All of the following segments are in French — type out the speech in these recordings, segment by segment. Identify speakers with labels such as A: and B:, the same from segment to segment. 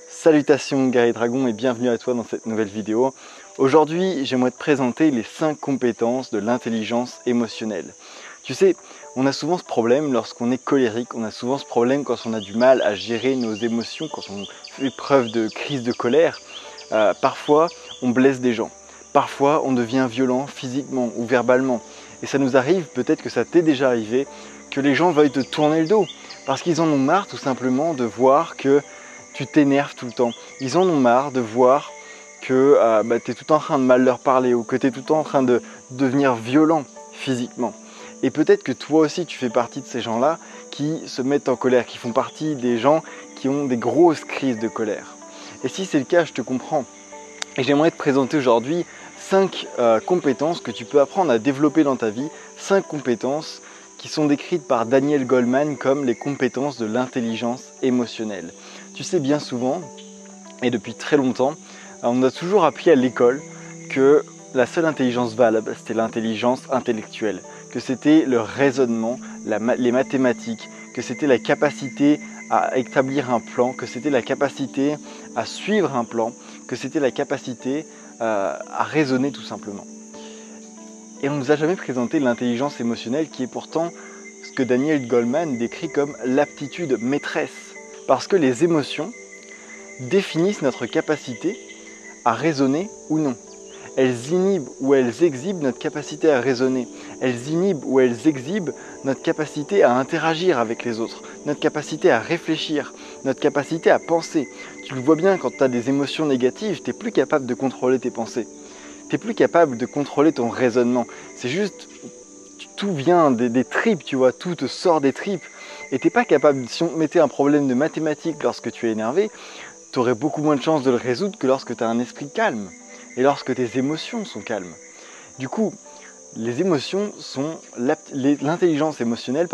A: Salutations guerrier dragon et bienvenue à toi dans cette nouvelle vidéo. Aujourd'hui, j'aimerais te présenter les 5 compétences de l'intelligence émotionnelle. Tu sais, on a souvent ce problème lorsqu'on est colérique, on a souvent ce problème quand on a du mal à gérer nos émotions, quand on fait preuve de crise de colère. Parfois, on blesse des gens. Parfois, on devient violent physiquement ou verbalement. Et ça nous arrive, peut-être que ça t'est déjà arrivé, que les gens veuillent te tourner le dos. Parce qu'ils en ont marre tout simplement de voir que tu t'énerves tout le temps. Ils en ont marre de voir que tu es tout en train de mal leur parler ou que tu es tout le temps en train de devenir violent physiquement. Et peut-être que toi aussi tu fais partie de ces gens-là qui se mettent en colère, qui font partie des gens qui ont des grosses crises de colère. Et si c'est le cas, je te comprends. Et j'aimerais te présenter aujourd'hui 5 compétences que tu peux apprendre à développer dans ta vie, 5 compétences qui sont décrites par Daniel Goleman comme les compétences de l'intelligence émotionnelle. Tu sais, bien souvent, et depuis très longtemps, on a toujours appris à l'école que la seule intelligence valable, c'était l'intelligence intellectuelle, que c'était le raisonnement, les mathématiques, que c'était la capacité à établir un plan, que c'était la capacité à suivre un plan, que c'était la capacité à raisonner tout simplement. Et on ne nous a jamais présenté l'intelligence émotionnelle qui est pourtant ce que Daniel Goleman décrit comme l'aptitude maîtresse. Parce que les émotions définissent notre capacité à raisonner ou non. Elles inhibent ou elles exhibent notre capacité à raisonner. Elles inhibent ou elles exhibent notre capacité à interagir avec les autres, notre capacité à réfléchir, notre capacité à penser. Tu le vois bien, quand tu as des émotions négatives, tu n'es plus capable de contrôler tes pensées. Tu n'es plus capable de contrôler ton raisonnement. C'est juste, tout vient des tripes, tu vois, tout te sort des tripes. Et tu n'es pas capable, si on te mettait un problème de mathématiques lorsque tu es énervé, tu aurais beaucoup moins de chances de le résoudre que lorsque tu as un esprit calme et lorsque tes émotions sont calmes. Du coup, les émotions sont l'intelligence émotionnelle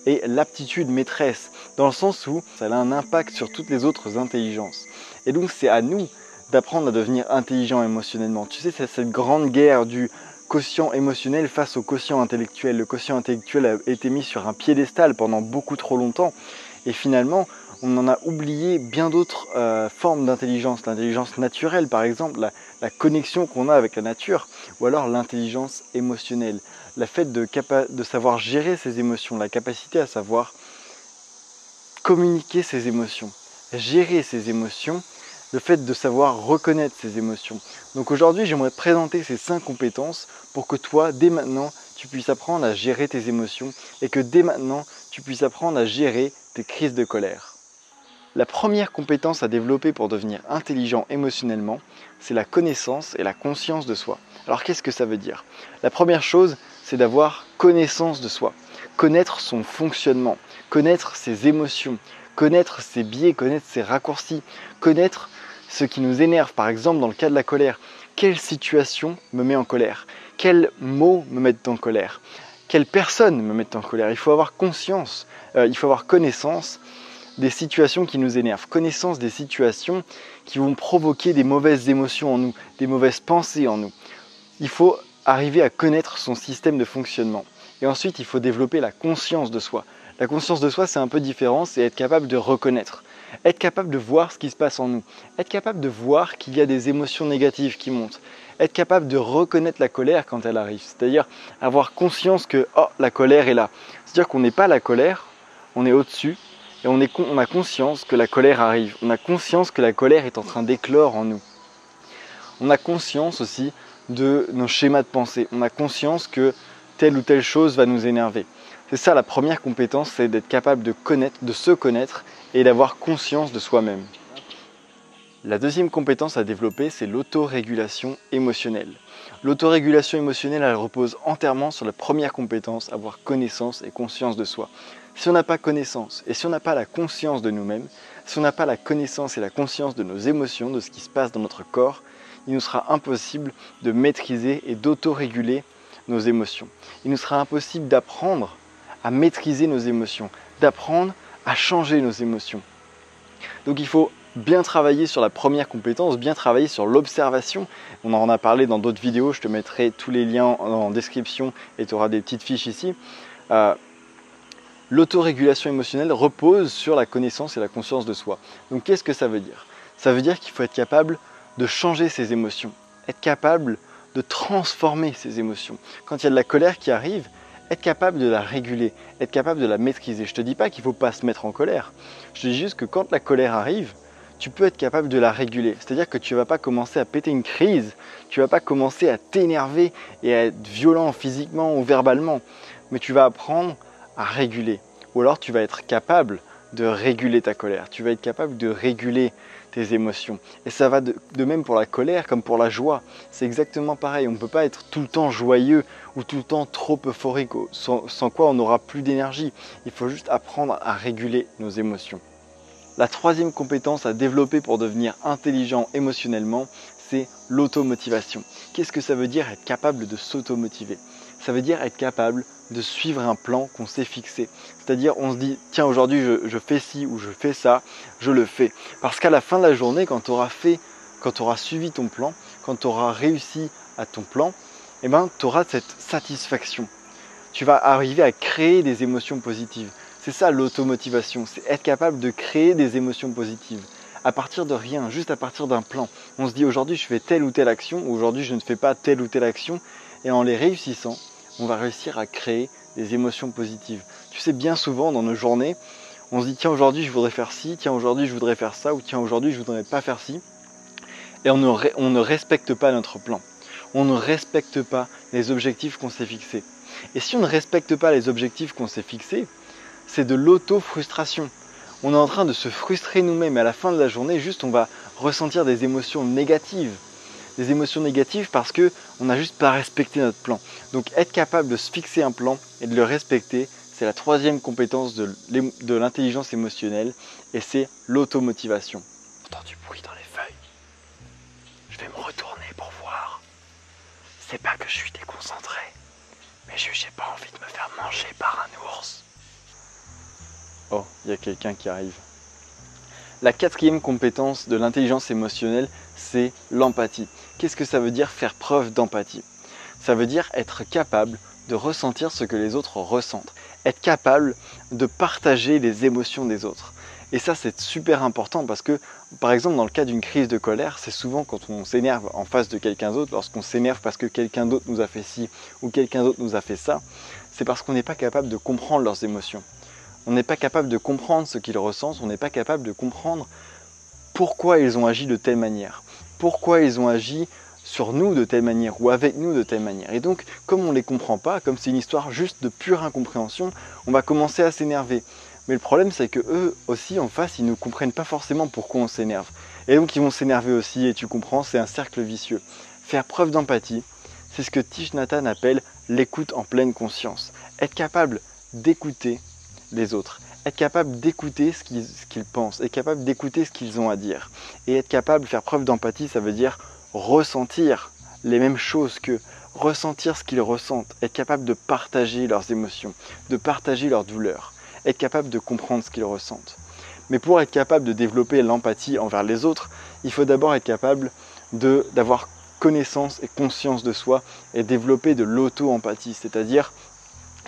A: est l'aptitude maîtresse, dans le sens où ça a un impact sur toutes les autres intelligences. Et donc c'est à nous d'apprendre à devenir intelligent émotionnellement. Tu sais, c'est cette grande guerre du quotient émotionnel face au quotient intellectuel. Le quotient intellectuel a été mis sur un piédestal pendant beaucoup trop longtemps et finalement on en a oublié bien d'autres formes d'intelligence. L'intelligence naturelle par exemple, la connexion qu'on a avec la nature, ou alors l'intelligence émotionnelle, le fait de savoir gérer ses émotions, la capacité à savoir communiquer ses émotions, gérer ses émotions, le fait de savoir reconnaître ses émotions. Donc aujourd'hui, j'aimerais te présenter ces 5 compétences pour que toi, dès maintenant, tu puisses apprendre à gérer tes émotions et que dès maintenant, tu puisses apprendre à gérer tes crises de colère. La première compétence à développer pour devenir intelligent émotionnellement, c'est la connaissance et la conscience de soi. Alors qu'est-ce que ça veut dire? La première chose, c'est d'avoir connaissance de soi, connaître son fonctionnement, connaître ses émotions, connaître ses biais, connaître ses raccourcis, connaître ce qui nous énerve. Par exemple, dans le cas de la colère, quelle situation me met en colère? Quels mots me mettent en colère? Quelles personnes me mettent en colère? Il faut avoir conscience, il faut avoir connaissance des situations qui nous énervent, connaissance des situations qui vont provoquer des mauvaises émotions en nous, des mauvaises pensées en nous. Il faut arriver à connaître son système de fonctionnement. Et ensuite, il faut développer la conscience de soi. La conscience de soi, c'est un peu différent, c'est être capable de reconnaître, être capable de voir ce qui se passe en nous, être capable de voir qu'il y a des émotions négatives qui montent, être capable de reconnaître la colère quand elle arrive, c'est-à-dire avoir conscience que la colère est là. C'est-à-dire qu'on n'est pas la colère, on est au-dessus, et on a conscience que la colère arrive, on a conscience que la colère est en train d'éclore en nous. On a conscience aussi de nos schémas de pensée, on a conscience que telle ou telle chose va nous énerver. C'est ça la première compétence, c'est d'être capable de connaître, de se connaître et d'avoir conscience de soi-même. La deuxième compétence à développer, c'est l'autorégulation émotionnelle. L'autorégulation émotionnelle, elle repose entièrement sur la première compétence, avoir connaissance et conscience de soi. Si on n'a pas connaissance et si on n'a pas la conscience de nous-mêmes, si on n'a pas la connaissance et la conscience de nos émotions, de ce qui se passe dans notre corps, il nous sera impossible de maîtriser et d'autoréguler nos émotions. Il nous sera impossible d'apprendre à maîtriser nos émotions, d'apprendre à changer nos émotions. Donc il faut bien travailler sur la première compétence, bien travailler sur l'observation. On en a parlé dans d'autres vidéos, je te mettrai tous les liens en description et tu auras des petites fiches ici. L'autorégulation émotionnelle repose sur la connaissance et la conscience de soi. Donc qu'est-ce que ça veut dire? Ça veut dire qu'il faut être capable de changer ses émotions, être capable de transformer ses émotions. Quand il y a de la colère qui arrive, être capable de la réguler, être capable de la maîtriser. Je ne te dis pas qu'il ne faut pas se mettre en colère. Je te dis juste que quand la colère arrive, tu peux être capable de la réguler. C'est-à-dire que tu ne vas pas commencer à péter une crise, tu ne vas pas commencer à t'énerver et à être violent physiquement ou verbalement, mais tu vas apprendre à réguler. Ou alors tu vas être capable de réguler ta colère, tu vas être capable de réguler tes émotions. Et ça va de même pour la colère comme pour la joie. C'est exactement pareil, on ne peut pas être tout le temps joyeux ou tout le temps trop euphorique, sans quoi on n'aura plus d'énergie. Il faut juste apprendre à réguler nos émotions. La troisième compétence à développer pour devenir intelligent émotionnellement, c'est l'automotivation. Qu'est-ce que ça veut dire être capable de s'automotiver? Ça veut dire être capable de suivre un plan qu'on s'est fixé. C'est-à-dire on se dit, tiens aujourd'hui je fais ci ou je fais ça, je le fais. Parce qu'à la fin de la journée, quand tu auras suivi ton plan, quand tu auras réussi à ton plan, eh ben, tu auras cette satisfaction. Tu vas arriver à créer des émotions positives. C'est ça l'automotivation, c'est être capable de créer des émotions positives. À partir de rien, juste à partir d'un plan. On se dit aujourd'hui je fais telle ou telle action, aujourd'hui je ne fais pas telle ou telle action. Et en les réussissant, on va réussir à créer des émotions positives. Tu sais, bien souvent dans nos journées, on se dit tiens aujourd'hui je voudrais faire ci, tiens aujourd'hui je voudrais faire ça, ou tiens aujourd'hui je voudrais pas faire ci. Et on ne respecte pas notre plan. On ne respecte pas les objectifs qu'on s'est fixés. Et si on ne respecte pas les objectifs qu'on s'est fixés, c'est de l'auto-frustration. On est en train de se frustrer nous-mêmes et à la fin de la journée, juste on va ressentir des émotions négatives. Des émotions négatives parce qu'on n'a juste pas respecté notre plan. Donc être capable de se fixer un plan et de le respecter, c'est la troisième compétence de l'intelligence émotionnelle et c'est l'automotivation. J'entends du bruit dans les feuilles. Je vais me retourner pour voir. C'est pas que je suis déconcentré, mais j'ai pas envie de me faire manger par un ours. Oh, il y a quelqu'un qui arrive. La quatrième compétence de l'intelligence émotionnelle, c'est l'empathie. Qu'est-ce que ça veut dire faire preuve d'empathie? Ça veut dire être capable de ressentir ce que les autres ressentent. Être capable de partager les émotions des autres. Et ça, c'est super important parce que, par exemple, dans le cas d'une crise de colère, c'est souvent quand on s'énerve en face de quelqu'un d'autre, lorsqu'on s'énerve parce que quelqu'un d'autre nous a fait ci ou quelqu'un d'autre nous a fait ça, c'est parce qu'on n'est pas capable de comprendre leurs émotions. On n'est pas capable de comprendre ce qu'ils ressentent, on n'est pas capable de comprendre pourquoi ils ont agi de telle manière, pourquoi ils ont agi sur nous de telle manière ou avec nous de telle manière. Et donc, comme on ne les comprend pas, comme c'est une histoire juste de pure incompréhension, on va commencer à s'énerver. Mais le problème, c'est que eux aussi, en face, ils ne comprennent pas forcément pourquoi on s'énerve. Et donc, ils vont s'énerver aussi, et tu comprends, c'est un cercle vicieux. Faire preuve d'empathie, c'est ce que Thich Nhat Hanh appelle l'écoute en pleine conscience. Être capable d'écouter les autres, être capable d'écouter ce qu'ils pensent, être capable d'écouter ce qu'ils ont à dire. Et être capable de faire preuve d'empathie, ça veut dire ressentir les mêmes choses qu'eux, ressentir ce qu'ils ressentent, être capable de partager leurs émotions, de partager leurs douleurs, être capable de comprendre ce qu'ils ressentent. Mais pour être capable de développer l'empathie envers les autres, il faut d'abord être capable d'avoir connaissance et conscience de soi et développer de l'auto-empathie, c'est-à-dire,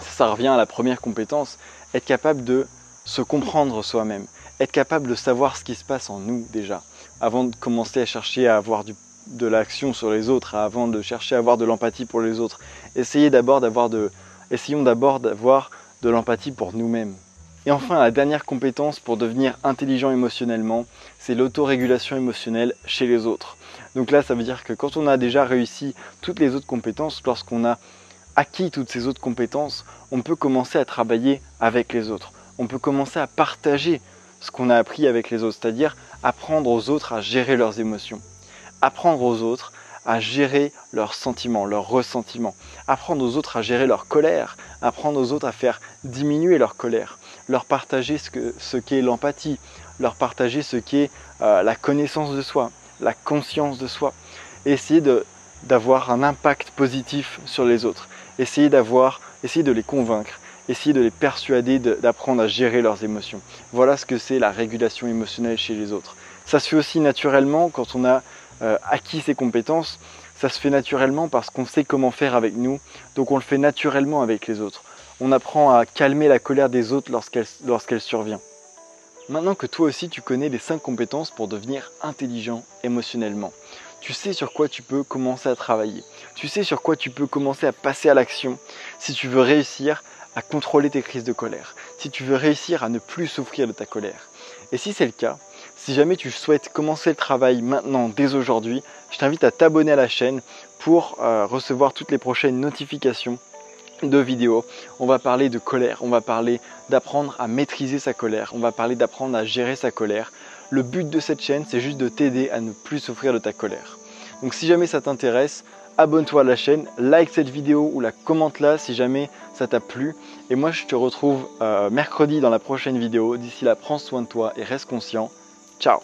A: ça revient à la première compétence, être capable de se comprendre soi-même, être capable de savoir ce qui se passe en nous déjà, avant de commencer à chercher à avoir de l'action sur les autres, avant de chercher à avoir de l'empathie pour les autres. Essayons d'abord d'avoir de l'empathie pour nous-mêmes. Et enfin, la dernière compétence pour devenir intelligent émotionnellement, c'est l'autorégulation émotionnelle chez les autres. Donc là, ça veut dire que quand on a déjà réussi toutes les autres compétences, lorsqu'on a acquis toutes ces autres compétences, on peut commencer à travailler avec les autres. On peut commencer à partager ce qu'on a appris avec les autres, c'est-à-dire apprendre aux autres à gérer leurs émotions, apprendre aux autres à gérer leurs sentiments, leurs ressentiments, apprendre aux autres à gérer leur colère, apprendre aux autres à faire diminuer leur colère, leur partager ce qu'est l'empathie, leur partager ce qu'est la connaissance de soi, la conscience de soi, et essayer d'avoir un impact positif sur les autres, essayer de les convaincre, essayer de les persuader d'apprendre à gérer leurs émotions. Voilà ce que c'est la régulation émotionnelle chez les autres. Ça se fait aussi naturellement quand on a acquis ces compétences, ça se fait naturellement parce qu'on sait comment faire avec nous, donc on le fait naturellement avec les autres. On apprend à calmer la colère des autres lorsqu'elle survient. Maintenant que toi aussi tu connais les 5 compétences pour devenir intelligent émotionnellement, tu sais sur quoi tu peux commencer à travailler. Tu sais sur quoi tu peux commencer à passer à l'action si tu veux réussir à contrôler tes crises de colère, si tu veux réussir à ne plus souffrir de ta colère. Et si c'est le cas, si jamais tu souhaites commencer le travail maintenant, dès aujourd'hui, je t'invite à t'abonner à la chaîne pour recevoir toutes les prochaines notifications de vidéos. On va parler de colère, on va parler d'apprendre à maîtriser sa colère, on va parler d'apprendre à gérer sa colère. Le but de cette chaîne, c'est juste de t'aider à ne plus souffrir de ta colère. Donc si jamais ça t'intéresse, abonne-toi à la chaîne, like cette vidéo ou la commente-la si jamais ça t'a plu. Et moi je te retrouve mercredi dans la prochaine vidéo. D'ici là, prends soin de toi et reste conscient. Ciao!